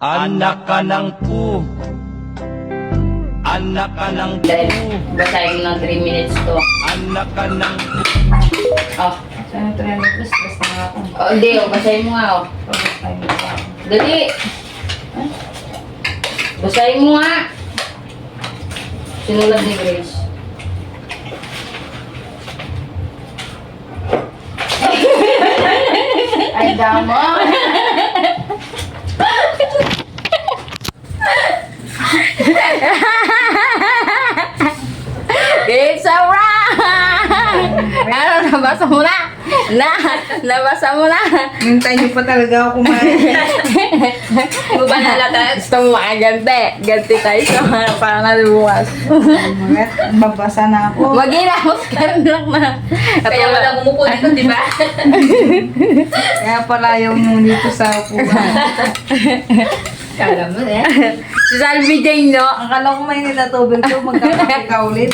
Anak ka ng pu. Anak ka ng pu. Dahil basahin mo ng 3 minutes to. Anak ka ng pu. Oh. Saan 300 plus plus na ako. Oh, hindi. Oh, basahin mo nga. Oh. Basahin mo pa. Dali. Basahin mo nga. Sinulat ni Grace. Ay, damo! It's a wrap! Ano, nabasa mo na? Nabasa mo na? Hintay niyo pa talaga ako kumain. Di ba nalata? Gusto mo makaganti. Ganti tayo sa mga para naluwas. Babasa na ako. Mag-inamos ka lang na. Kaya wala umupo dito, di ba? Kaya pala yung dito sa upuan. Kala mo eh. Si Salvi Jane, no? Akala ko may nilatubig to, magkakapit ka ulit.